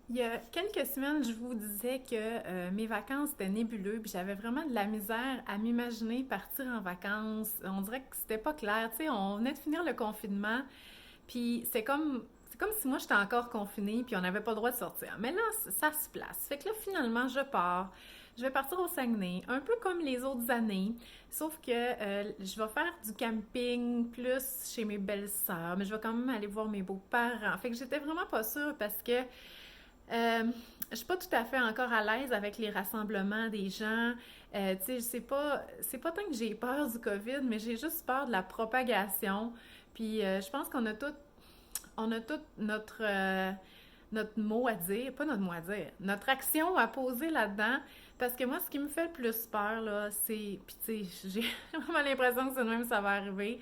Il y a quelques semaines, je vous disais que mes vacances étaient nébuleux, puis j'avais vraiment de la misère à m'imaginer partir en vacances. On dirait que c'était pas clair. Tu sais, on venait de finir le confinement, puis c'est comme si moi j'étais encore confinée, puis on n'avait pas le droit de sortir. Mais là, ça se place. Fait que là, finalement, je pars. Je vais partir au Saguenay, un peu comme les autres années, sauf que je vais faire du camping plus chez mes belles-sœurs, mais je vais quand même aller voir mes beaux-parents. Fait que j'étais vraiment pas sûre parce que euh, je suis pas tout à fait encore à l'aise avec les rassemblements des gens. Tu sais, c'est pas tant que j'ai peur du COVID, mais j'ai juste peur de la propagation. Puis je pense qu'on a tout notre mot à dire, pas notre mot à dire, notre action à poser là-dedans. Parce que moi, ce qui me fait le plus peur, là, c'est. Puis tu sais, j'ai vraiment l'impression que c'est de même que ça va arriver.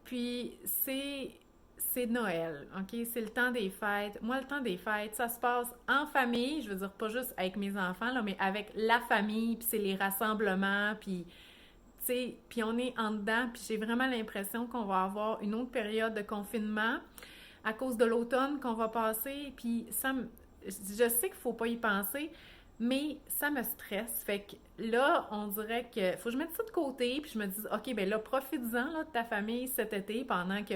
Puis c'est Noël, OK? C'est le temps des fêtes. Moi, le temps des fêtes, ça se passe en famille, je veux dire pas juste avec mes enfants, là, mais avec la famille, puis c'est les rassemblements, puis tu sais, puis on est en dedans, puis j'ai vraiment l'impression qu'on va avoir une autre période de confinement à cause de l'automne qu'on va passer, puis je sais qu'il faut pas y penser, mais ça me stresse. Fait que là, on dirait que faut que je mette ça de côté, puis je me dis, OK, ben là, profites-en là, de ta famille cet été pendant que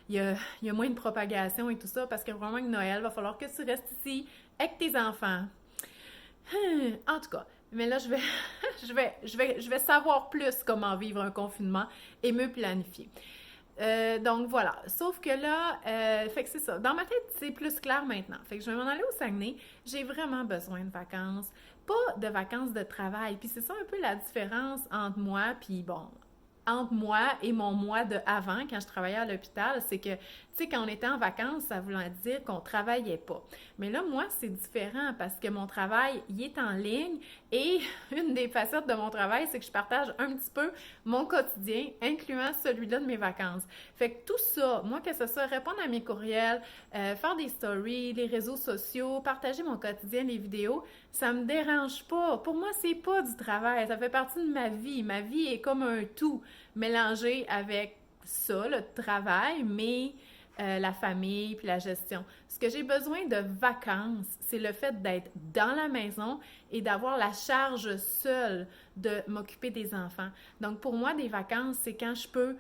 il y a moins de propagation et tout ça, parce que vraiment que Noël, va falloir que tu restes ici avec tes enfants. En tout cas, mais là, je vais savoir plus comment vivre un confinement et me planifier. Donc voilà. Sauf que là, fait que c'est ça. Dans ma tête, c'est plus clair maintenant. Fait que je vais m'en aller au Saguenay. J'ai vraiment besoin de vacances. Pas de vacances de travail. Puis c'est ça un peu la différence entre moi, puis bon, entre moi et mon moi de avant, quand je travaillais à l'hôpital, c'est que, tu sais, quand on était en vacances, ça voulait dire qu'on travaillait pas. Mais là, moi, c'est différent parce que mon travail, il est en ligne et une des facettes de mon travail, c'est que je partage un petit peu mon quotidien, incluant celui-là de mes vacances. Fait que tout ça, moi, que ce soit répondre à mes courriels, faire des stories, les réseaux sociaux, partager mon quotidien, les vidéos, ça me dérange pas. Pour moi, c'est pas du travail. Ça fait partie de ma vie. Ma vie est comme un tout mélangé avec ça, le travail, mais la famille puis la gestion. Ce que j'ai besoin de vacances, c'est le fait d'être dans la maison et d'avoir la charge seule de m'occuper des enfants. Donc pour moi, des vacances, c'est quand je peux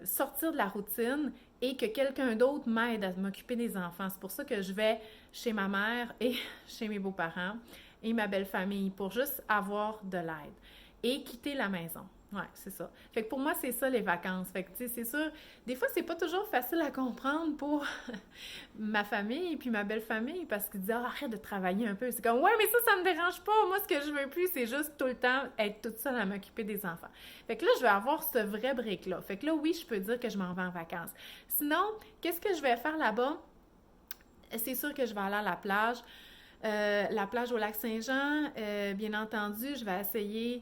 sortir de la routine et que quelqu'un d'autre m'aide à m'occuper des enfants. C'est pour ça que je vais chez ma mère et chez mes beaux-parents et ma belle famille pour juste avoir de l'aide et quitter la maison. Ouais, c'est ça. Fait que pour moi, c'est ça les vacances. Fait que, tu sais, c'est sûr, des fois, c'est pas toujours facile à comprendre pour ma famille et puis ma belle famille parce qu'ils disent ah, arrête de travailler un peu. C'est comme ouais, mais ça me dérange pas. Moi, ce que je veux plus, c'est juste tout le temps être toute seule à m'occuper des enfants. Fait que là, je vais avoir ce vrai break-là. Fait que là, oui, je peux dire que je m'en vais en vacances. Sinon, qu'est-ce que je vais faire là-bas? C'est sûr que je vais aller à la plage au lac Saint-Jean. Bien entendu, je vais essayer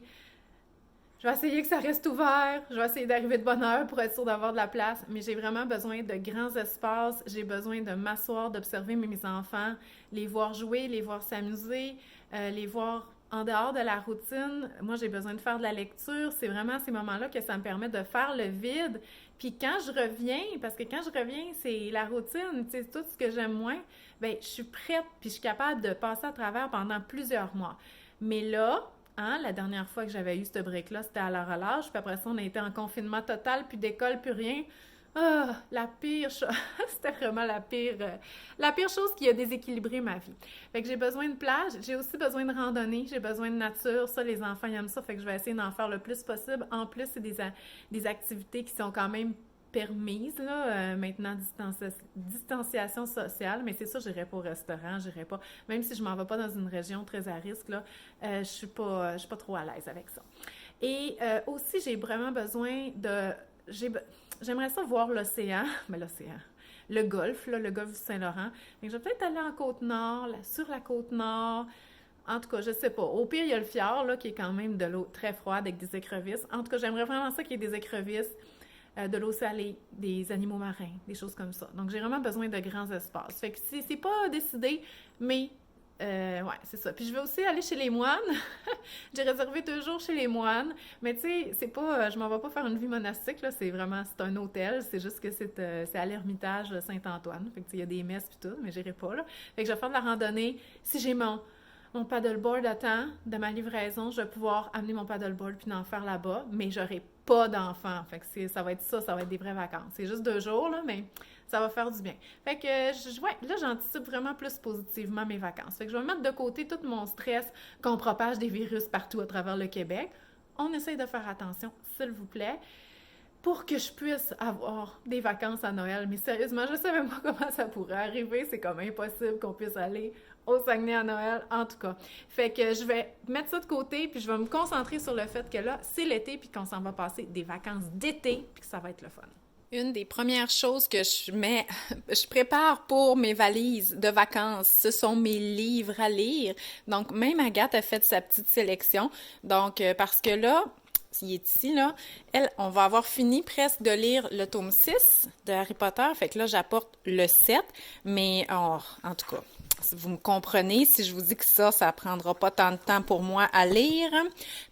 que ça reste ouvert. Je vais essayer d'arriver de bonne heure pour être sûre d'avoir de la place. Mais j'ai vraiment besoin de grands espaces. J'ai besoin de m'asseoir, d'observer mes enfants, les voir jouer, les voir s'amuser, les voir en dehors de la routine. Moi, j'ai besoin de faire de la lecture. C'est vraiment à ces moments-là que ça me permet de faire le vide. Puis quand je reviens, parce que quand je reviens, c'est la routine, c'est tout ce que j'aime moins, ben je suis prête, puis je suis capable de passer à travers pendant plusieurs mois. Mais là, hein, la dernière fois que j'avais eu ce break-là, c'était à la relâche. Puis après ça, on a été en confinement total, plus d'école, plus rien. Ah, la pire chose. C'était vraiment la pire chose qui a déséquilibré ma vie. Fait que j'ai besoin de plage, j'ai aussi besoin de randonnée, j'ai besoin de nature. Ça, les enfants ils aiment ça, fait que je vais essayer d'en faire le plus possible. En plus, c'est des activités qui sont quand même permises, là, maintenant, distanciation sociale, mais c'est sûr, j'irai pas au restaurant, j'irai pas, même si je m'en vais pas dans une région très à risque, là, je suis pas trop à l'aise avec ça. Et aussi, j'ai vraiment besoin de, j'ai, j'aimerais ça voir l'océan, mais l'océan, le golfe, là, le golfe du Saint-Laurent. Donc, je vais peut-être aller en Côte-Nord, sur la Côte-Nord. En tout cas, je sais pas. Au pire, il y a le fjord, là, qui est quand même de l'eau très froide avec des écrevisses. En tout cas, j'aimerais vraiment ça qu'il y ait des écrevisses, de l'eau salée, des animaux marins, des choses comme ça. Donc, j'ai vraiment besoin de grands espaces. Fait que c'est pas décidé, mais Ouais, c'est ça. Puis je vais aussi aller chez les moines. J'ai réservé 2 jours chez les moines. Mais tu sais, c'est pas, je m'en vais pas faire une vie monastique, là. C'est vraiment, c'est un hôtel. C'est juste que c'est à l'Ermitage Saint-Antoine. Fait que tu sais, il y a des messes puis tout, mais j'irai pas, là. Fait que je vais faire de la randonnée. Si j'ai mon paddleboard à temps de ma livraison, je vais pouvoir amener mon paddleboard puis en faire là-bas, mais j'aurai pas d'enfants. Fait que ça va être ça, ça va être des vraies vacances. C'est juste 2 jours, là, mais ça va faire du bien. Fait que, ouais, là, j'anticipe vraiment plus positivement mes vacances. Fait que je vais mettre de côté tout mon stress qu'on propage des virus partout à travers le Québec. On essaye de faire attention, s'il vous plaît, pour que je puisse avoir des vacances à Noël. Mais sérieusement, je ne sais même pas comment ça pourrait arriver. C'est comme impossible qu'on puisse aller au Saguenay à Noël, en tout cas. Fait que je vais mettre ça de côté, puis je vais me concentrer sur le fait que là, c'est l'été, puis qu'on s'en va passer des vacances d'été, puis que ça va être le fun. Une des premières choses que je prépare pour mes valises de vacances, ce sont mes livres à lire. Donc, même Agathe a fait sa petite sélection. Donc, parce que là, il est ici, là, on va avoir fini presque de lire le tome 6 de Harry Potter. Fait que là, j'apporte le 7, mais en tout cas, vous me comprenez si je vous dis que ça prendra pas tant de temps pour moi à lire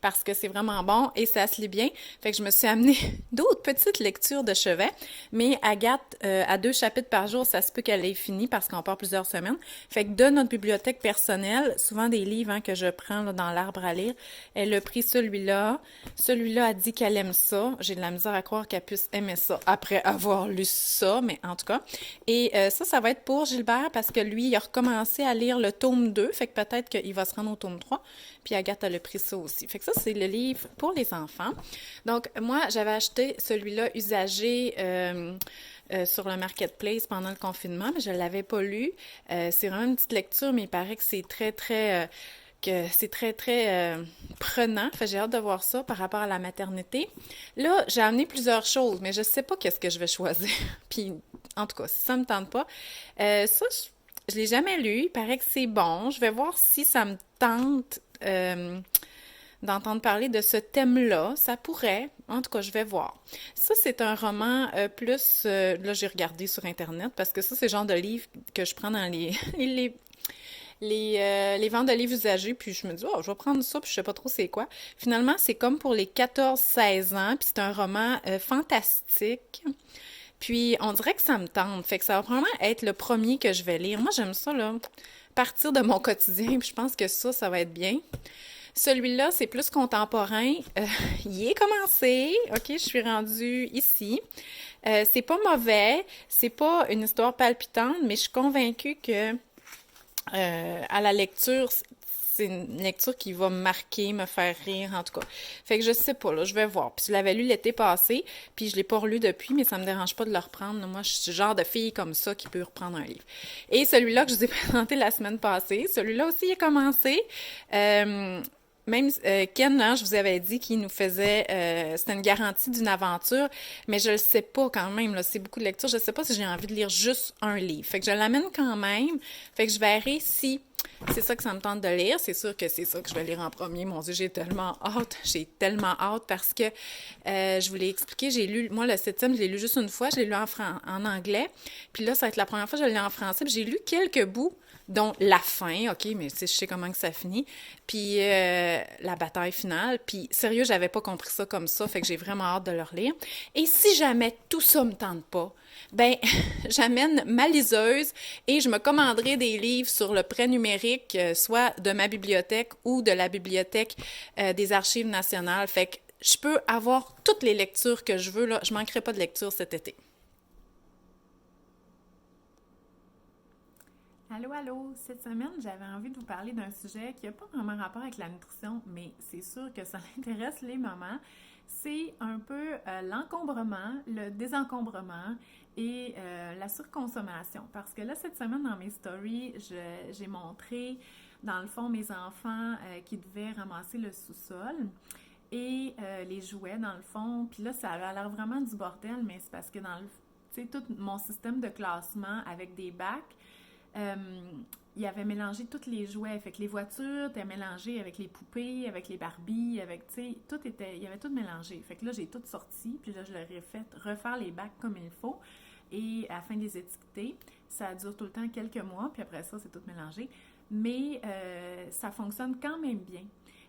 parce que c'est vraiment bon et ça se lit bien. Fait que je me suis amené d'autres petites lectures de chevet, mais Agathe, à 2 chapitres par jour, ça se peut qu'elle ait fini parce qu'on part plusieurs semaines. Fait que de notre bibliothèque personnelle, souvent des livres que je prends là, dans l'arbre à lire, elle a pris celui-là. Celui-là a dit qu'elle aime ça. J'ai de la misère à croire qu'elle puisse aimer ça après avoir lu ça, mais en tout cas. Et ça va être pour Gilbert parce que lui, il a recommencé à lire le tome 2, fait que peut-être qu'il va se rendre au tome 3. Puis Agathe, elle a pris ça aussi. Fait que ça, c'est le livre pour les enfants. Donc, moi, j'avais acheté celui-là usagé sur le Marketplace pendant le confinement, mais je ne l'avais pas lu. C'est vraiment une petite lecture, mais il paraît que c'est très prenant. Fait que j'ai hâte de voir ça par rapport à la maternité. Là, j'ai amené plusieurs choses, mais je sais pas qu'est-ce que je vais choisir. Puis, en tout cas, si ça me tente pas, ça, je l'ai jamais lu. Il paraît que c'est bon. Je vais voir si ça me tente d'entendre parler de ce thème-là. Ça pourrait. En tout cas, je vais voir. Ça, c'est un roman plus... là, j'ai regardé sur Internet parce que ça, c'est le genre de livre que je prends dans les ventes de livres usagés, puis je me dis, oh, je vais prendre ça, puis je sais pas trop c'est quoi. Finalement, c'est comme pour les 14-16 ans, puis c'est un roman fantastique. Puis, on dirait que ça me tente. Fait que ça va probablement être le premier que je vais lire. Moi, j'aime ça, là, partir de mon quotidien, puis je pense que ça va être bien. Celui-là, c'est plus contemporain. Il est commencé. OK, je suis rendue ici. C'est pas mauvais. C'est pas une histoire palpitante, mais je suis convaincue que à la lecture, c'est une lecture qui va me marquer, me faire rire, en tout cas. Fait que je sais pas, là, je vais voir. Puis je l'avais lu l'été passé, puis je l'ai pas relu depuis, mais ça me dérange pas de le reprendre. Là. Moi, je suis le genre de fille comme ça qui peut reprendre un livre. Et celui-là que je vous ai présenté la semaine passée, celui-là aussi, il a commencé. Même Ken, hein, je vous avais dit qu'il nous faisait, c'était une garantie d'une aventure, mais je le sais pas quand même, là, c'est beaucoup de lecture, je sais pas si j'ai envie de lire juste un livre. Fait que je l'amène quand même, fait que je verrai si c'est ça que ça me tente de lire. C'est sûr que c'est ça que je vais lire en premier. Mon Dieu, j'ai tellement hâte parce que je vous l'ai expliqué, j'ai lu, moi le 7e, je l'ai lu juste une fois, je l'ai lu en anglais, puis là, ça va être la première fois que je l'ai lu en français, puis j'ai lu quelques bouts, dont la fin, OK, mais je sais comment que ça finit, puis la bataille finale, puis sérieux, j'avais pas compris ça comme ça, fait que j'ai vraiment hâte de le relire. Et si jamais tout ça me tente pas, ben, j'amène ma liseuse et je me commanderai des livres sur le prêt numérique, soit de ma bibliothèque ou de la bibliothèque des Archives nationales, fait que je peux avoir toutes les lectures que je veux, là, je manquerai pas de lecture cet été. Allô, allô! Cette semaine, j'avais envie de vous parler d'un sujet qui n'a pas vraiment rapport avec la nutrition, mais c'est sûr que ça intéresse les mamans. C'est un peu l'encombrement, le désencombrement et la surconsommation. Parce que là, cette semaine, dans mes stories, j'ai montré, dans le fond, mes enfants qui devaient ramasser le sous-sol et les jouets, dans le fond. Puis là, ça a l'air vraiment du bordel, mais c'est parce que dans le, tu sais, tout mon système de classement avec des bacs, euh, il avait mélangé tous les jouets. Fait que les voitures étaient mélangées avec les poupées, avec les Barbies, avec, tu sais, il y avait tout mélangé. Fait que là, j'ai tout sorti, puis là, je leur ai fait refaire les bacs comme il faut. et afin de les étiqueter. Ça dure tout le temps quelques mois, puis après ça, c'est tout mélangé. Mais ça fonctionne quand même bien.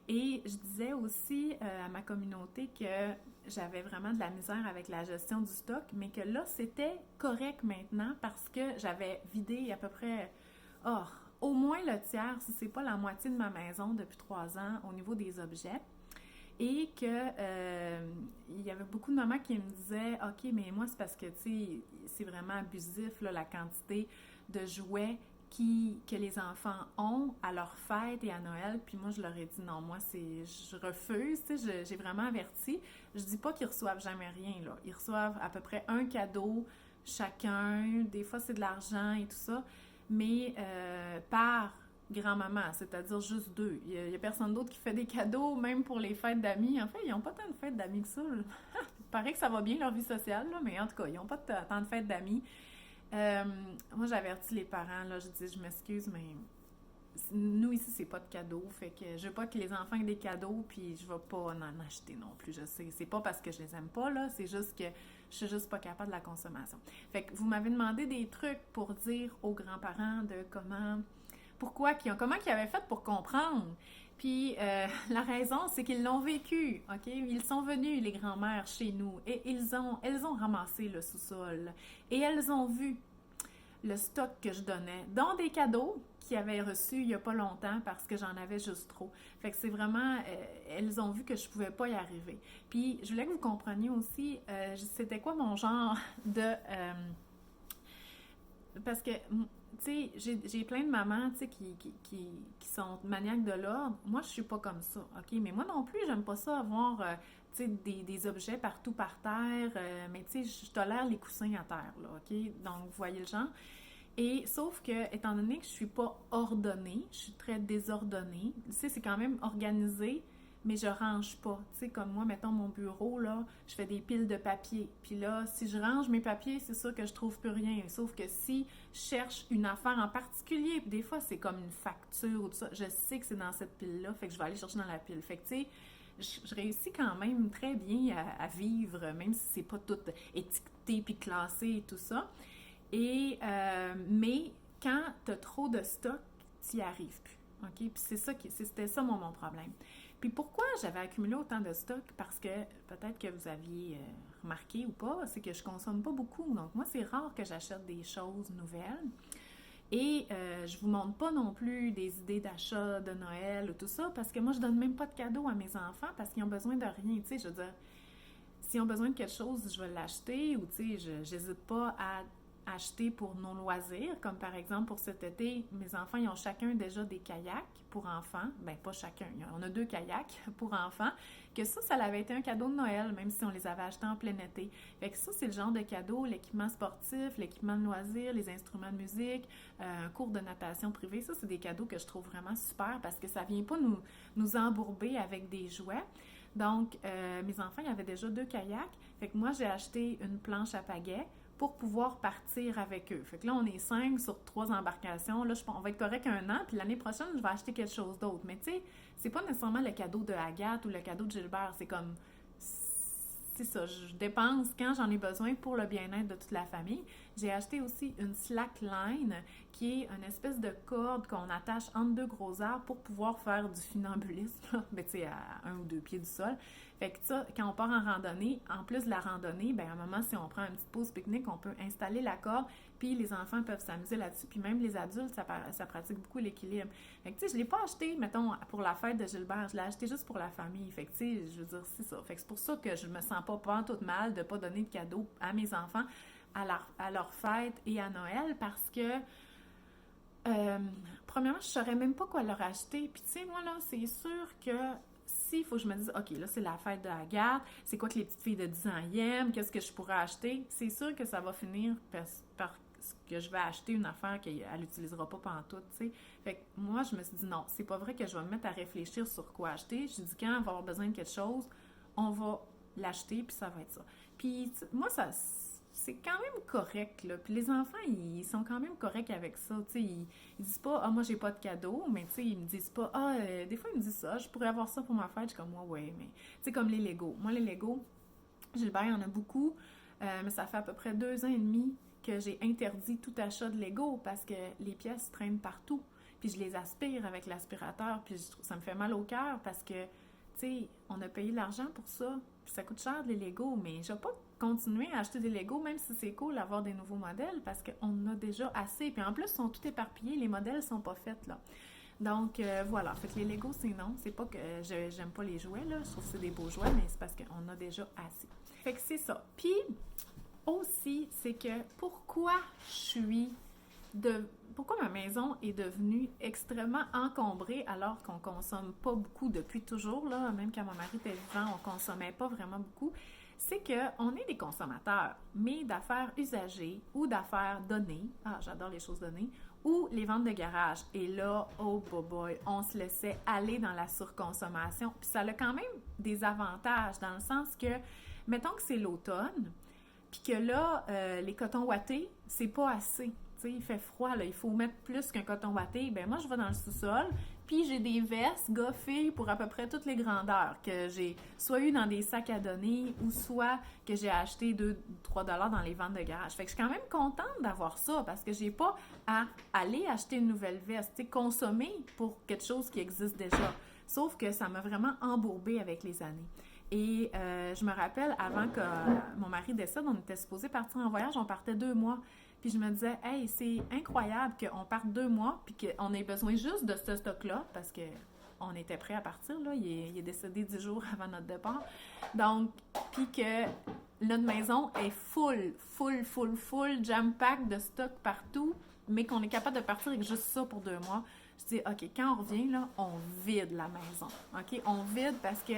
Et je disais aussi à ma communauté que j'avais vraiment de la misère avec la gestion du stock, mais que là, c'était correct maintenant parce que j'avais vidé à peu près, oh, au moins le tiers, si c'est pas la moitié de ma maison depuis 3 ans au niveau des objets. Et que il y avait beaucoup de mamans qui me disaient OK, mais moi, c'est parce que, tu sais, c'est vraiment abusif, là, la quantité de jouets que les enfants ont à leur fête et à Noël. Puis moi, je leur ai dit non, moi, je refuse, tu sais, j'ai vraiment averti. Je dis pas qu'ils reçoivent jamais rien, là. Ils reçoivent à peu près un cadeau chacun. Des fois, c'est de l'argent et tout ça. Mais par grand-maman, c'est-à-dire juste deux. Il y a personne d'autre qui fait des cadeaux, même pour les fêtes d'amis. En fait, ils n'ont pas tant de fêtes d'amis que ça. Il paraît que ça va bien leur vie sociale, là, mais en tout cas, ils n'ont pas tant de fêtes d'amis. Moi, j'avertis les parents, là, je dis, je m'excuse, mais nous, ici, c'est pas de cadeaux, fait que je veux pas que les enfants aient des cadeaux, puis je vais pas en acheter non plus, je sais. C'est pas parce que je les aime pas, là, c'est juste que je suis juste pas capable de la consommation. Fait que vous m'avez demandé des trucs pour dire aux grands-parents de comment ils avaient fait pour comprendre. Puis la raison, c'est qu'ils l'ont vécu, OK? Ils sont venus, les grands-mères, chez nous, et elles ont ramassé le sous-sol. Et elles ont vu le stock que je donnais, dont des cadeaux qu'ils avaient reçus il n'y a pas longtemps parce que j'en avais juste trop. Fait que c'est vraiment, elles ont vu que je pouvais pas y arriver. Puis je voulais que vous compreniez aussi, c'était quoi mon genre de... parce que, tu sais, j'ai plein de mamans, tu sais, qui sont maniaques de l'ordre. Moi, je suis pas comme ça, OK? Mais moi non plus, j'aime pas ça avoir, tu sais, des objets partout par terre. Mais, tu sais, je tolère les coussins à terre, là, OK? Donc, vous voyez le genre. Et sauf que, étant donné que je suis pas ordonnée, je suis très désordonnée, tu sais, c'est quand même organisé, mais je range pas. Tu sais, comme moi, mettons mon bureau, là, je fais des piles de papier. Puis là, si je range mes papiers, c'est sûr que je trouve plus rien. Sauf que si je cherche une affaire en particulier, puis des fois, c'est comme une facture ou tout ça, je sais que c'est dans cette pile-là, fait que je vais aller chercher dans la pile. Fait que, tu sais, je réussis quand même très bien à vivre, même si c'est pas tout étiqueté puis classé et tout ça. Et, mais quand tu as trop de stock, tu n'y arrives plus. OK? Puis c'était ça mon problème. Puis pourquoi j'avais accumulé autant de stock? Parce que peut-être que vous aviez remarqué ou pas, c'est que je consomme pas beaucoup. Donc moi, c'est rare que j'achète des choses nouvelles. Et je vous montre pas non plus des idées d'achat de Noël ou tout ça, parce que moi, je donne même pas de cadeaux à mes enfants parce qu'ils ont besoin de rien. Tu sais, je veux dire, s'ils ont besoin de quelque chose, je vais l'acheter ou tu sais, j'hésite pas à acheter pour nos loisirs, comme par exemple pour cet été, mes enfants, ils ont chacun déjà des kayaks pour enfants. Ben, pas chacun, on a 2 kayaks pour enfants. Que ça avait été un cadeau de Noël, même si on les avait achetés en plein été. Fait que ça, c'est le genre de cadeau, l'équipement sportif, l'équipement de loisirs, les instruments de musique, un cours de natation privé. Ça, c'est des cadeaux que je trouve vraiment super parce que ça vient pas nous embourber avec des jouets. Donc, mes enfants, il y avait déjà 2 kayaks. Fait que moi, j'ai acheté une planche à pagaie pour pouvoir partir avec eux. Fait que là, on est 5 sur 3 embarcations. Là, on va être correct 1 an, puis l'année prochaine, je vais acheter quelque chose d'autre. Mais tu sais, c'est pas nécessairement le cadeau de Agathe ou le cadeau de Gilbert. C'est comme... C'est ça, je dépense quand j'en ai besoin pour le bien-être de toute la famille. J'ai acheté aussi une slackline, qui est une espèce de corde qu'on attache entre 2 gros arbres pour pouvoir faire du funambulisme, mais tu sais, à 1 ou 2 pieds du sol. Fait que ça, quand on part en randonnée, en plus de la randonnée, ben à un moment, si on prend une petite pause pique-nique, on peut installer la corde, puis les enfants peuvent s'amuser là-dessus, puis même les adultes, ça pratique beaucoup l'équilibre. Fait que tu sais, je l'ai pas acheté, mettons, pour la fête de Gilbert, je l'ai acheté juste pour la famille. Fait que tu sais, je veux dire, c'est ça. Fait que c'est pour ça que je me sens pas en tout mal de pas donner de cadeaux à mes enfants à leur fête et à Noël, parce que premièrement, je saurais même pas quoi leur acheter. Puis tu sais, moi là, c'est sûr que s'il faut que je me dise, OK, là, c'est la fête de Agathe, c'est quoi que les petites filles de 10 ans aiment, qu'est-ce que je pourrais acheter? C'est sûr que ça va finir par que je vais acheter une affaire qu'elle n'utilisera pas pantoute, tu sais. Fait que moi, je me suis dit, non, c'est pas vrai que je vais me mettre à réfléchir sur quoi acheter. Je dis, quand on va avoir besoin de quelque chose, on va l'acheter, puis ça va être ça. Puis moi, c'est quand même correct, là. Puis les enfants, ils sont quand même corrects avec ça, tu sais. Ils disent pas, ah, moi, j'ai pas de cadeau, mais tu sais, ils me disent pas, ah, des fois, ils me disent ça, je pourrais avoir ça pour ma fête. Je suis comme, moi, ouais, mais tu sais, comme les Legos. Moi, les Legos, Gilbert, il y en a beaucoup, mais ça fait à peu près 2 ans et demi que j'ai interdit tout achat de Lego parce que les pièces traînent partout. Puis je les aspire avec l'aspirateur, puis ça me fait mal au cœur parce que, tu sais, on a payé l'argent pour ça, puis ça coûte cher les Legos, mais je vais pas continuer à acheter des Legos, même si c'est cool d'avoir des nouveaux modèles, parce qu'on en a déjà assez. Puis en plus, ils sont tout éparpillés, les modèles sont pas faits, là. Donc, voilà. Fait que les Legos, c'est non. C'est pas que j'aime pas les jouets, là. Je trouve que c'est des beaux jouets, mais c'est parce qu'on a déjà assez. Fait que c'est ça. Puis, aussi, c'est que pourquoi pourquoi ma maison est devenue extrêmement encombrée alors qu'on consomme pas beaucoup depuis toujours, là, même quand mon mari était vivant, on consommait pas vraiment beaucoup, c'est qu'on est des consommateurs, mais d'affaires usagées ou d'affaires données, j'adore les choses données, ou les ventes de garage. Et là, oh boy, on se laissait aller dans la surconsommation. Puis ça a quand même des avantages, dans le sens que, mettons que c'est l'automne, puis que là, les cotons ouatés, c'est pas assez. Tu sais, il fait froid, là, il faut mettre plus qu'un coton ouaté. Ben moi, je vais dans le sous-sol, puis j'ai des vestes goffées pour à peu près toutes les grandeurs que j'ai soit eu dans des sacs à donner ou soit que j'ai acheté 2-3 $ dans les ventes de garage. Fait que je suis quand même contente d'avoir ça parce que j'ai pas à aller acheter une nouvelle veste, tu sais, consommer pour quelque chose qui existe déjà. Sauf que ça m'a vraiment embourbée avec les années. Et je me rappelle, avant que mon mari décède, on était supposé partir en voyage, on partait 2 mois. Puis je me disais, hey, c'est incroyable qu'on parte 2 mois, puis qu'on ait besoin juste de ce stock-là, parce qu'on était prêt à partir, là. Il est décédé 10 jours avant notre départ. Donc, puis que notre maison est full, jam-pack de stock partout, mais qu'on est capable de partir avec juste ça pour 2 mois. Je dis, OK, quand on revient, là, on vide la maison. OK? On vide parce que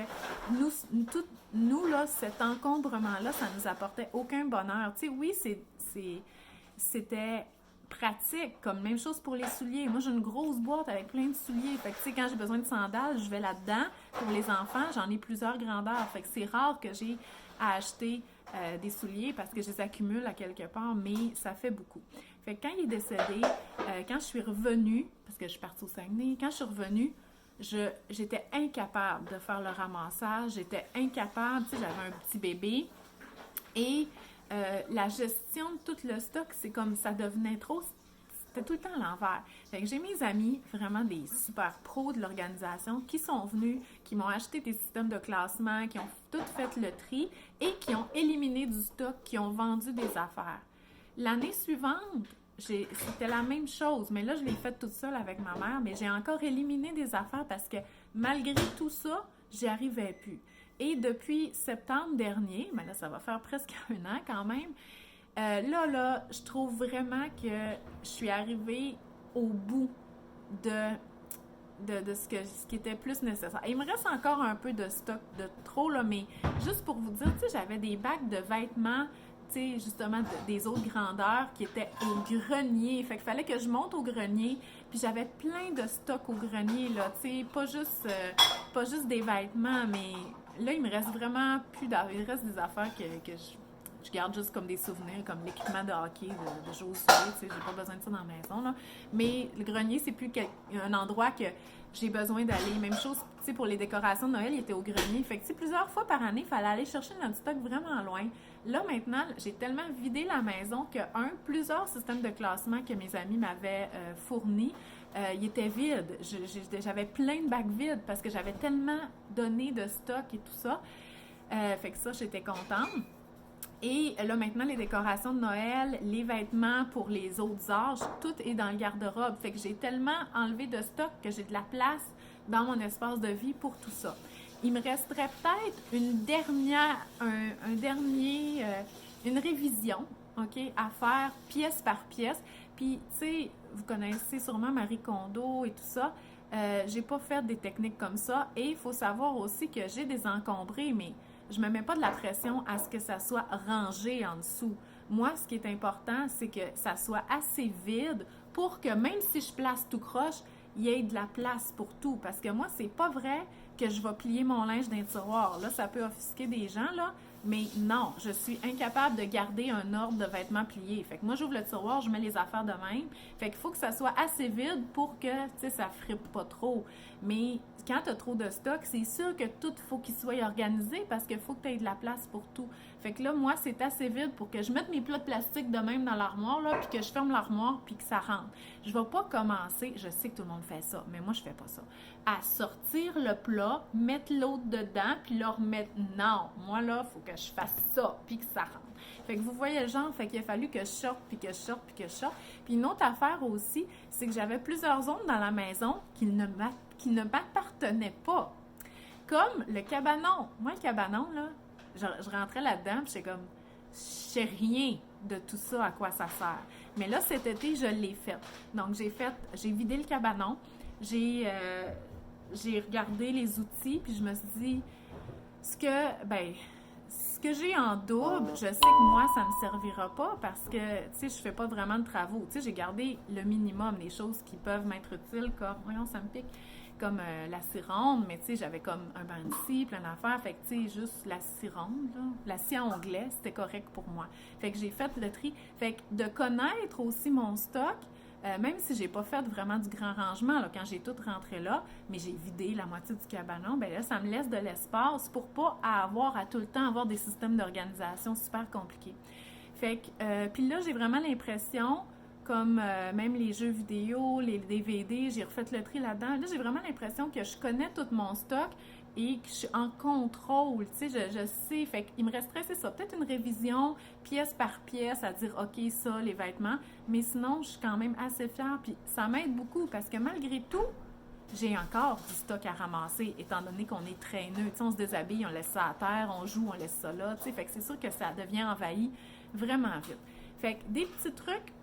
nous là, cet encombrement-là, ça nous apportait aucun bonheur. Tu sais, oui, c'était pratique, comme même chose pour les souliers. Moi, j'ai une grosse boîte avec plein de souliers. Fait que, tu sais, quand j'ai besoin de sandales, je vais là-dedans. Pour les enfants, j'en ai plusieurs grandeurs. Fait que c'est rare que j'ai à acheter des souliers parce que je les accumule à quelque part, mais ça fait beaucoup. Fait que quand il est décédé, quand je suis revenue, parce que je suis partie au Saguenay, quand je suis revenue, j'étais incapable de faire le ramassage, j'étais incapable, tu sais, j'avais un petit bébé, et la gestion de tout le stock, c'est comme ça devenait trop, c'était tout le temps à l'envers. Fait que j'ai mes amis, vraiment des super pros de l'organisation, qui sont venus, qui m'ont acheté des systèmes de classement, qui ont tout fait le tri et qui ont éliminé du stock, qui ont vendu des affaires. L'année suivante, c'était la même chose, mais là, je l'ai faite toute seule avec ma mère, mais j'ai encore éliminé des affaires parce que malgré tout ça, j'y arrivais plus. Et depuis septembre dernier, mais là, ça va faire presque 1 an quand même, là, je trouve vraiment que je suis arrivée au bout de ce qui était plus nécessaire. Il me reste encore un peu de stock de trop, là, mais juste pour vous dire, tu sais, j'avais des bacs de vêtements, tu sais, justement, des autres grandeurs qui étaient au grenier. Fait qu'il fallait que je monte au grenier, puis j'avais plein de stock au grenier, là, tu sais, pas juste des vêtements, mais là, il me reste vraiment plus d'affaires. Il reste des affaires que je garde juste comme des souvenirs, comme l'équipement de hockey, de jouer au soulier, tu sais, j'ai pas besoin de ça dans la maison, là. Mais le grenier, c'est plus un endroit que j'ai besoin d'aller. Même chose, tu sais, pour les décorations de Noël, il était au grenier. Fait que, tu sais, plusieurs fois par année, il fallait aller chercher notre stock vraiment loin. Là, maintenant, j'ai tellement vidé la maison que, plusieurs systèmes de classement que mes amis m'avaient fournis, ils étaient vides. J'avais plein de bacs vides parce que j'avais tellement donné de stock et tout ça. Fait que ça, j'étais contente. Et là, maintenant, les décorations de Noël, les vêtements pour les autres âges, tout est dans le garde-robe. Fait que j'ai tellement enlevé de stock que j'ai de la place dans mon espace de vie pour tout ça. Il me resterait peut-être une révision, OK, à faire pièce par pièce. Puis, tu sais, vous connaissez sûrement Marie Kondo et tout ça. J'ai pas fait des techniques comme ça. Et il faut savoir aussi que j'ai des encombrés, mais je me mets pas de la pression à ce que ça soit rangé en dessous. Moi, ce qui est important, c'est que ça soit assez vide pour que même si je place tout croche, il y ait de la place pour tout. Parce que moi, c'est pas vrai que je vais plier mon linge dans un tiroir. Là, ça peut offusquer des gens, là, Mais non, je suis incapable de garder un ordre de vêtements pliés. Fait que moi, j'ouvre le tiroir, je mets les affaires de même. Fait qu'il faut que ça soit assez vide pour que, tu sais, ça frippe pas trop. Mais quand tu as trop de stock, c'est sûr que tout faut qu'il soit organisé parce qu'il faut que tu aies de la place pour tout. Fait que là, moi, c'est assez vide pour que je mette mes plats de plastique de même dans l'armoire, là, puis que je ferme l'armoire, puis que ça rentre. Je vais pas commencer, je sais que tout le monde fait ça, mais moi, je fais pas ça, à sortir le plat, mettre l'autre dedans, puis le remettre. Non, moi, là, il faut que je fasse ça, puis que ça rentre. Fait que vous voyez le genre, fait qu'il a fallu que je sorte, puis que je sorte, puis que je sorte. Puis une autre affaire aussi, c'est que j'avais plusieurs zones dans la maison qui ne m'appartenaient pas. Comme le cabanon. Moi, le cabanon, là, je rentrais là-dedans, puis j'étais comme, je sais rien de tout ça, à quoi ça sert. Mais là, cet été, je l'ai fait. Donc, j'ai vidé le cabanon, j'ai regardé les outils, puis je me suis dit, ce que j'ai en double, je sais que moi, ça ne me servira pas parce que, tu sais, je fais pas vraiment de travaux. Tu sais, j'ai gardé le minimum, les choses qui peuvent m'être utiles, comme, voyons, ça me pique, comme la scie ronde, mais tu sais, j'avais comme un banc de scie, plein d'affaires. Fait que, tu sais, juste la scie ronde, là, la scie à onglet, c'était correct pour moi. Fait que j'ai fait le tri. Fait que de connaître aussi mon stock, même si j'ai pas fait vraiment du grand rangement là, quand j'ai tout rentré là, mais j'ai vidé la moitié du cabanon, ben là, ça me laisse de l'espace pour pas avoir à tout le temps avoir des systèmes d'organisation super compliqués. Fait que, puis là, j'ai vraiment l'impression, comme même les jeux vidéo, les DVD, j'ai refait le tri là-dedans. Là, j'ai vraiment l'impression que je connais tout mon stock et que je suis en contrôle, tu sais, je sais, fait qu'il me resterait, c'est ça, peut-être une révision pièce par pièce à dire, OK, ça, les vêtements, mais sinon, je suis quand même assez fière, puis ça m'aide beaucoup parce que malgré tout, j'ai encore du stock à ramasser, étant donné qu'on est traîneux, tu sais, on se déshabille, on laisse ça à terre, on joue, on laisse ça là, tu sais, fait que c'est sûr que ça devient envahi vraiment vite. Fait que des petits trucs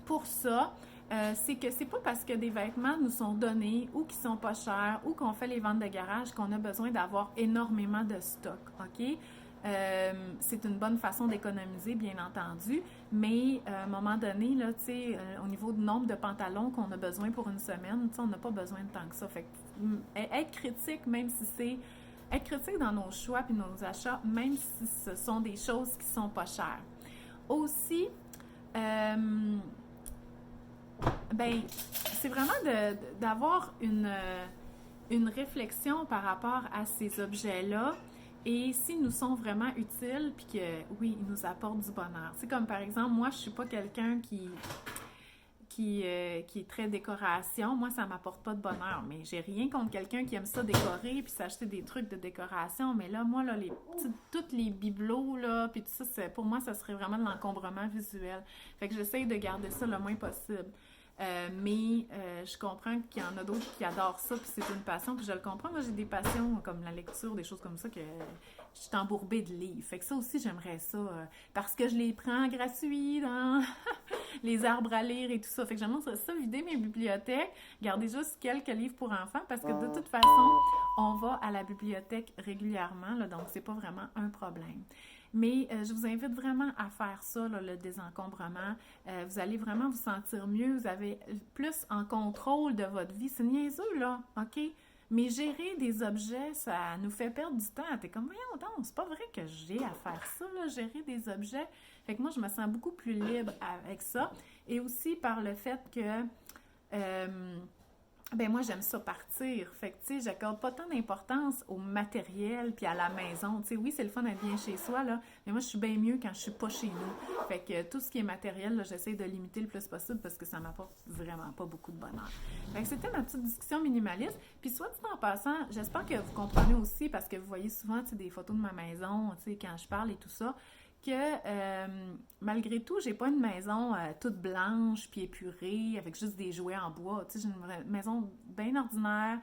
pour ça, c'est que c'est pas parce que des vêtements nous sont donnés ou qui sont pas chers ou qu'on fait les ventes de garage qu'on a besoin d'avoir énormément de stock, OK? C'est une bonne façon d'économiser, bien entendu, mais à un moment donné, là, tu sais, au niveau du nombre de pantalons qu'on a besoin pour une semaine, tu sais, on n'a pas besoin de tant que ça. Fait que être critique, même si c'est être critique dans nos choix puis nos achats, même si ce sont des choses qui sont pas chères. Aussi, ben, c'est vraiment d'avoir une réflexion par rapport à ces objets-là et s'ils nous sont vraiment utiles, puis que, oui, ils nous apportent du bonheur. C'est comme, par exemple, moi, je suis pas quelqu'un qui est très décoration. Moi, ça m'apporte pas de bonheur, mais j'ai rien contre quelqu'un qui aime ça décorer puis s'acheter des trucs de décoration. Mais là, moi, là, toutes les bibelots, là, puis tout ça, pour moi, ça serait vraiment de l'encombrement visuel. Fait que j'essaye de garder ça le moins possible. Mais je comprends qu'il y en a d'autres qui adorent ça, puis c'est une passion, puis je le comprends. Moi, j'ai des passions comme la lecture, des choses comme ça, que je suis embourbée de livres. Fait que ça aussi, j'aimerais ça, parce que je les prends gratuits dans les arbres à lire et tout ça. Fait que j'aimerais ça, vider mes bibliothèques, garder juste quelques livres pour enfants, parce que de toute façon, on va à la bibliothèque régulièrement, là, donc c'est pas vraiment un problème. Mais je vous invite vraiment à faire ça, là, le désencombrement. Vous allez vraiment vous sentir mieux. Vous avez plus en contrôle de votre vie. C'est niaiseux, là, OK? Mais gérer des objets, ça nous fait perdre du temps. T'es comme, voyons donc, c'est pas vrai que j'ai à faire ça, là, gérer des objets. Fait que moi, je me sens beaucoup plus libre avec ça. Et aussi par le fait que... ben moi, j'aime ça partir. Fait que, tu sais, j'accorde pas tant d'importance au matériel puis à la maison. Tu sais, oui, c'est le fun d'être bien chez soi, là, mais moi, je suis bien mieux quand je suis pas chez nous. Fait que tout ce qui est matériel, là, j'essaie de limiter le plus possible parce que ça m'apporte vraiment pas beaucoup de bonheur. Fait que c'était ma petite discussion minimaliste. Puis soit dit en passant, j'espère que vous comprenez aussi parce que vous voyez souvent, tu sais, des photos de ma maison, tu sais, quand je parle et tout ça, que malgré tout, j'ai pas une maison toute blanche puis épurée avec juste des jouets en bois. Tu sais, j'ai une maison bien ordinaire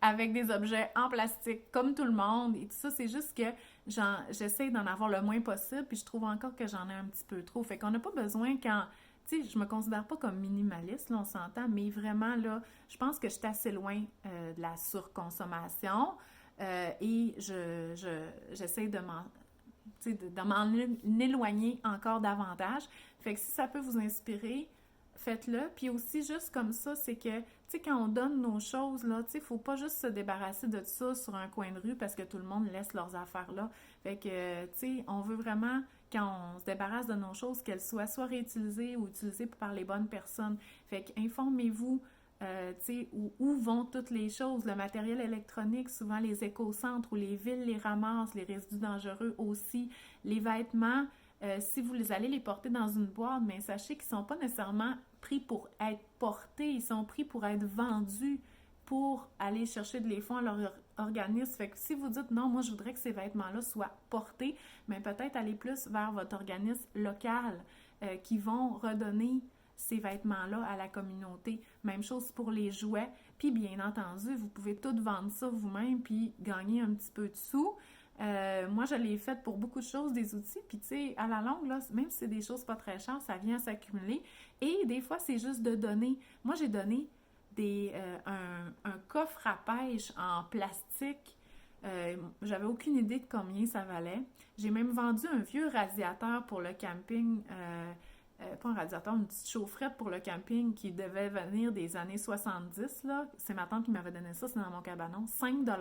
avec des objets en plastique comme tout le monde et tout ça. C'est juste que j'essaie d'en avoir le moins possible puis je trouve encore que j'en ai un petit peu trop. Fait qu'on n'a pas besoin quand... Tu sais, je me considère pas comme minimaliste, là, on s'entend, mais vraiment, là, je pense que je suis assez loin de la surconsommation et j'essaie de m'en éloigner encore davantage. Fait que si ça peut vous inspirer, faites-le. Puis aussi, juste comme ça, c'est que, tu sais, quand on donne nos choses, là, tu sais, faut pas juste se débarrasser de ça sur un coin de rue parce que tout le monde laisse leurs affaires là. Fait que, tu sais, on veut vraiment, quand on se débarrasse de nos choses, qu'elles soient soit réutilisées ou utilisées par les bonnes personnes. Fait que, informez-vous. Tu sais, où vont toutes les choses, le matériel électronique, souvent les écocentres où les villes les ramassent, les résidus dangereux aussi, les vêtements, si vous allez les porter dans une boîte, mais sachez qu'ils ne sont pas nécessairement pris pour être portés, ils sont pris pour être vendus, pour aller chercher de les fonds à leur organisme. Fait que si vous dites non, moi je voudrais que ces vêtements-là soient portés, mais peut-être aller plus vers votre organisme local qui vont redonner ces vêtements-là à la communauté. Même chose pour les jouets. Puis bien entendu, vous pouvez tout vendre ça vous-même puis gagner un petit peu de sous. Moi, je l'ai fait pour beaucoup de choses, des outils. Puis, tu sais, à la longue, là, même si c'est des choses pas très chères, ça vient s'accumuler. Et des fois, c'est juste de donner. Moi, j'ai donné un coffre à pêche en plastique. J'avais aucune idée de combien ça valait. J'ai même vendu un vieux radiateur pour le camping. Pas un radiateur, une petite chaufferette pour le camping qui devait venir des années 70, là. C'est ma tante qui m'avait donné ça, c'est dans mon cabanon. 5 $.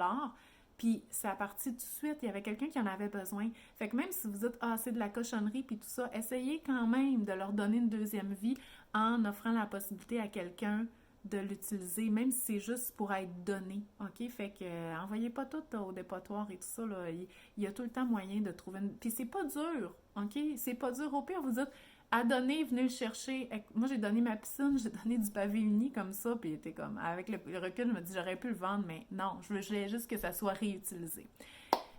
Puis ça a parti tout de suite. Il y avait quelqu'un qui en avait besoin. Fait que même si vous dites, ah, c'est de la cochonnerie puis tout ça, essayez quand même de leur donner une deuxième vie en offrant la possibilité à quelqu'un de l'utiliser, même si c'est juste pour être donné. OK? Fait que envoyez pas tout au dépotoir et tout ça, là. Il y a tout le temps moyen de trouver une. Puis c'est pas dur. OK? C'est pas dur. Au pire, vous dites, à donner, venez le chercher. Moi, j'ai donné ma piscine, j'ai donné du pavé uni comme ça, puis était comme, avec le recul, je me dis, j'aurais pu le vendre, mais non, je voulais juste que ça soit réutilisé.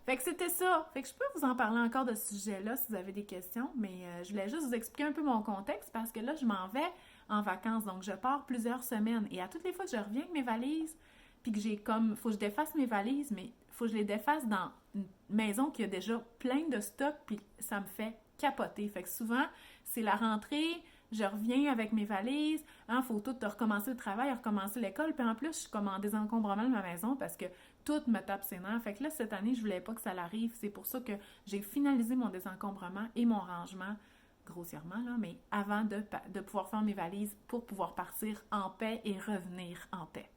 Fait que c'était ça. Fait que je peux vous en parler encore de ce sujet-là si vous avez des questions, mais je voulais juste vous expliquer un peu mon contexte parce que là, je m'en vais en vacances, donc je pars plusieurs semaines. Et à toutes les fois que je reviens avec mes valises, puis que j'ai comme, faut que je défasse mes valises, mais faut que je les défasse dans une maison qui a déjà plein de stock, puis ça me fait capoter. Fait que souvent, c'est la rentrée, je reviens avec mes valises, hein, faut tout recommencer le travail, recommencer l'école, puis en plus, je suis comme en désencombrement de ma maison parce que tout me tape ses nerfs. Fait que là, cette année, je voulais pas que ça l'arrive. C'est pour ça que j'ai finalisé mon désencombrement et mon rangement, grossièrement, là, mais avant de pouvoir faire mes valises pour pouvoir partir en paix et revenir en paix.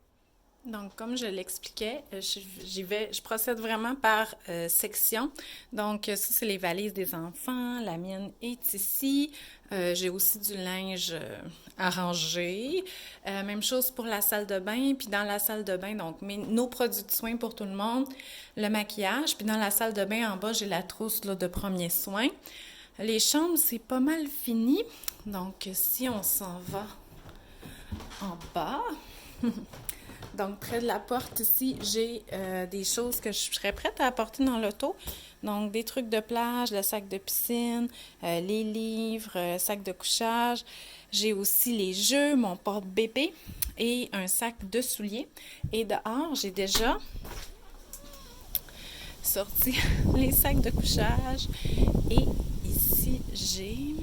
Donc, comme je l'expliquais, je procède vraiment par section. Donc, ça, c'est les valises des enfants. La mienne est ici. J'ai aussi du linge à ranger. Même chose pour la salle de bain. Puis dans la salle de bain, donc, nos produits de soins pour tout le monde, le maquillage. Puis dans la salle de bain, en bas, j'ai la trousse là, de premiers soins. Les chambres, c'est pas mal fini. Donc, si on s'en va en bas... Donc, près de la porte ici, j'ai des choses que je serais prête à apporter dans l'auto. Donc, des trucs de plage, le sac de piscine, les livres, sac de couchage. J'ai aussi les jeux, mon porte-bébé et un sac de souliers. Et dehors, j'ai déjà sorti les sacs de couchage. Et ici, j'ai...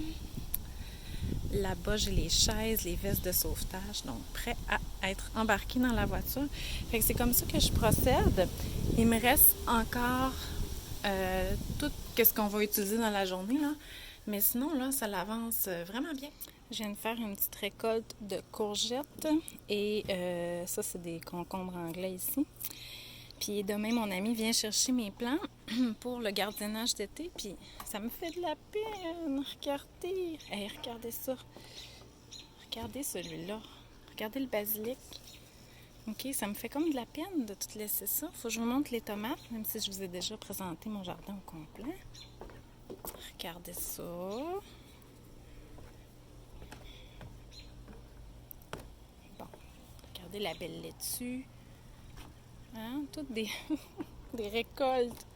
Là-bas, j'ai les chaises, les vestes de sauvetage, donc prêts à être embarqués dans la voiture. Fait que c'est comme ça que je procède. Il me reste encore tout ce qu'on va utiliser dans la journée, là. Mais sinon, là, ça l'avance vraiment bien. Je viens de faire une petite récolte de courgettes et ça, c'est des concombres anglais ici. Puis demain, mon ami vient chercher mes plants pour le gardiennage d'été. Puis ça me fait de la peine. Regardez. Hey, regardez ça. Regardez celui-là. Regardez le basilic. OK, ça me fait comme de la peine de tout laisser ça. Faut que je vous montre les tomates, même si je vous ai déjà présenté mon jardin au complet. Regardez ça. Bon, regardez la belle laitue. Hein? Toutes des récoltes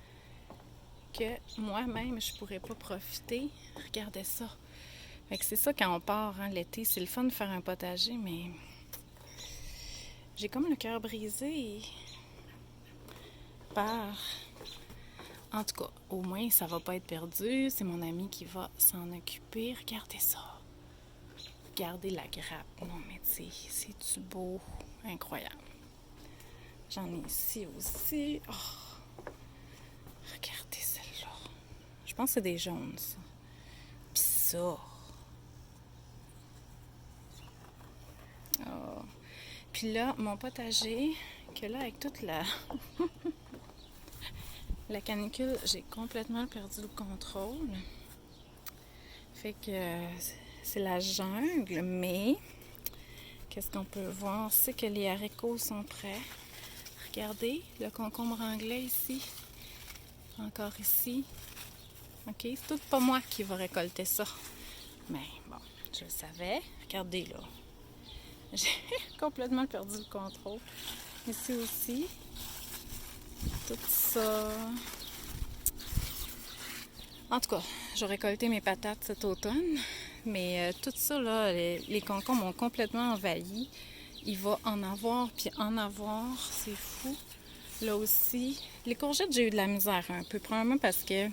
que moi-même, je pourrais pas profiter. Regardez ça. Fait que c'est ça quand on part hein, l'été. C'est le fun de faire un potager, mais j'ai comme le cœur brisé par... En tout cas, au moins, ça va pas être perdu. C'est mon ami qui va s'en occuper. Regardez ça. Regardez la grappe. Non, mais tu sais, c'est-tu beau? Incroyable. J'en ai ici aussi. Oh. Regardez celle-là. Je pense que c'est des jaunes, ça. Puis ça. Puis là, mon potager, que là, avec toute la canicule, j'ai complètement perdu le contrôle. Fait que c'est la jungle, mais qu'est-ce qu'on peut voir? C'est que les haricots sont prêts. Regardez, le concombre anglais ici. Encore ici. OK? C'est tout pas moi qui va récolter ça. Mais bon, je le savais. Regardez là. J'ai complètement perdu le contrôle. Ici aussi. Tout ça. En tout cas, j'ai récolté mes patates cet automne. Mais tout ça, là, les concombres ont complètement envahi. Il va en avoir, puis en avoir. C'est fou. Là aussi. Les courgettes, j'ai eu de la misère un peu. Probablement parce que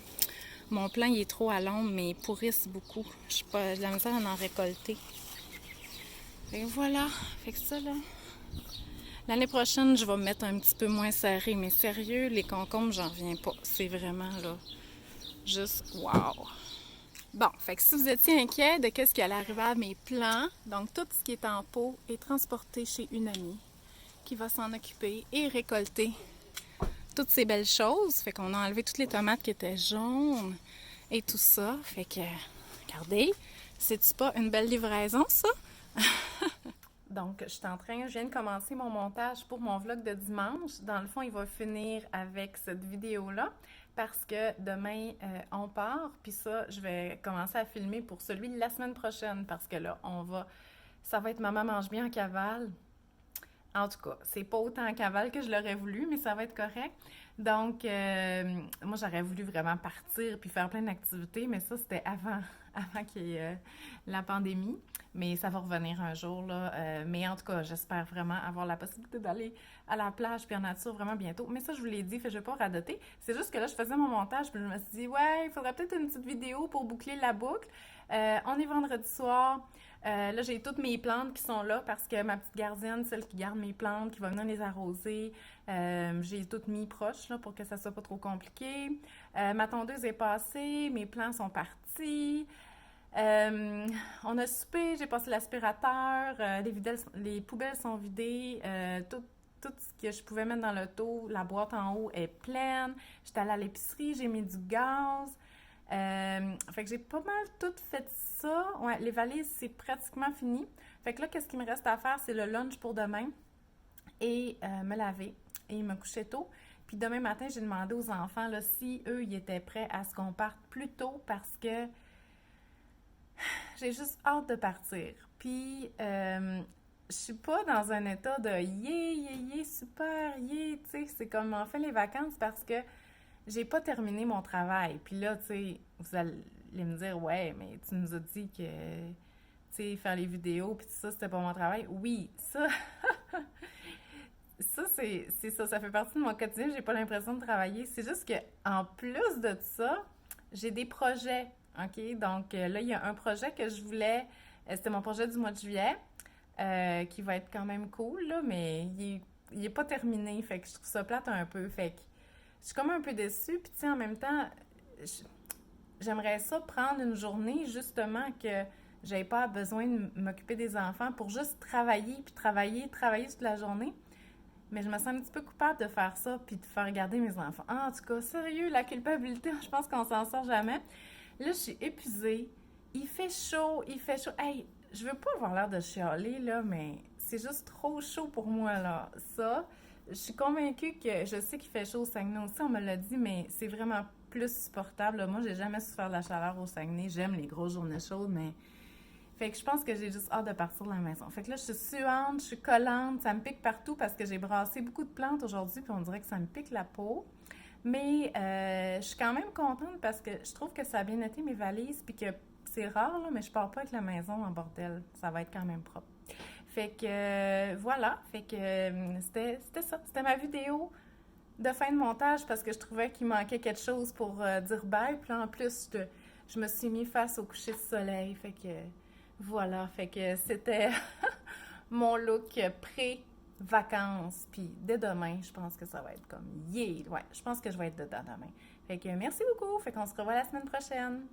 mon plant il est trop à l'ombre, mais ils pourrissent beaucoup. J'ai de la misère à en récolter. Et voilà. Fait que ça, là. L'année prochaine, je vais me mettre un petit peu moins serré. Mais sérieux, les concombres, j'en reviens pas. C'est vraiment, là, juste wow! Bon, fait que si vous étiez inquiet de qu'est-ce qui allait arriver à mes plants, donc tout ce qui est en pot est transporté chez une amie qui va s'en occuper et récolter toutes ces belles choses. Fait qu'on a enlevé toutes les tomates qui étaient jaunes et tout ça. Fait que, regardez, c'est-tu pas une belle livraison, ça? Donc, je viens de commencer mon montage pour mon vlog de dimanche. Dans le fond, il va finir avec cette vidéo-là parce que demain, on part. Puis ça, je vais commencer à filmer pour celui de la semaine prochaine parce que là, ça va être Maman mange bien en cavale. En tout cas, c'est pas autant en cavale que je l'aurais voulu, mais ça va être correct. Donc, moi, j'aurais voulu vraiment partir puis faire plein d'activités, mais ça, c'était avant qu'il y ait la pandémie. Mais ça va revenir un jour, là. Mais en tout cas, j'espère vraiment avoir la possibilité d'aller à la plage puis en nature vraiment bientôt. Mais ça, je vous l'ai dit, fait que je vais pas radoter. C'est juste que là, je faisais mon montage puis je me suis dit, ouais, il faudrait peut-être une petite vidéo pour boucler la boucle. On est vendredi soir. Là, j'ai toutes mes plantes qui sont là parce que ma petite gardienne, celle qui garde mes plantes, qui va venir les arroser, j'ai toutes mis proches là, pour que ça soit pas trop compliqué. Ma tondeuse est passée, mes plants sont partis. On a soupé, j'ai passé l'aspirateur, les poubelles sont vidées, tout ce que je pouvais mettre dans l'auto, la boîte en haut est pleine. J'étais allée à l'épicerie, j'ai mis du gaz. Fait que j'ai pas mal tout fait ça. Ouais, les valises, c'est pratiquement fini. Fait que là, qu'est-ce qu'il me reste à faire? C'est le lunch pour demain et me laver et me coucher tôt. Puis demain matin, j'ai demandé aux enfants là, si eux, ils étaient prêts à ce qu'on parte plus tôt parce que j'ai juste hâte de partir. Puis, je suis pas dans un état de super, tu sais, c'est comme enfin les vacances parce que j'ai pas terminé mon travail. Puis là, tu sais, vous allez me dire, ouais, mais tu nous as dit que, tu sais, faire les vidéos, puis tout ça, c'était pas mon travail. Oui, ça, c'est ça, ça fait partie de mon quotidien. J'ai pas l'impression de travailler. C'est juste que en plus de ça, j'ai des projets. OK? Donc là, il y a un projet que je voulais. C'était mon projet du mois de juillet, qui va être quand même cool, là, mais il est pas terminé. Fait que je trouve ça plate un peu. Fait que je suis comme un peu déçue. Puis, tu sais, en même temps, j'aimerais ça prendre une journée, justement, que j'avais pas besoin de m'occuper des enfants pour juste travailler, puis travailler toute la journée. Mais je me sens un petit peu coupable de faire ça, puis de faire regarder mes enfants. Ah, en tout cas, sérieux, la culpabilité, je pense qu'on s'en sort jamais. Là, je suis épuisée. Il fait chaud, il fait chaud. Hey, je veux pas avoir l'air de chialer, là, mais c'est juste trop chaud pour moi, là. Ça, je suis convaincue que je sais qu'il fait chaud au Saguenay aussi, on me l'a dit, mais c'est vraiment plus supportable, là. Moi, j'ai jamais souffert de la chaleur au Saguenay. J'aime les grosses journées chaudes, mais... Fait que je pense que j'ai juste hâte de partir de la maison. Fait que là, je suis suante, je suis collante, ça me pique partout parce que j'ai brassé beaucoup de plantes aujourd'hui, puis on dirait que ça me pique la peau. Mais je suis quand même contente parce que je trouve que ça a bien été mes valises, puis que c'est rare, là, mais je pars pas avec la maison en bordel. Ça va être quand même propre. Fait que voilà, fait que c'était ça. C'était ma vidéo de fin de montage parce que je trouvais qu'il manquait quelque chose pour dire bye. Puis là, en plus, je me suis mis face au coucher de soleil. Fait que voilà, fait que c'était mon look pré-vacances. Puis dès demain, je pense que ça va être comme yeah! Ouais, je pense que je vais être dedans demain. Fait que merci beaucoup. Fait qu'on se revoit la semaine prochaine.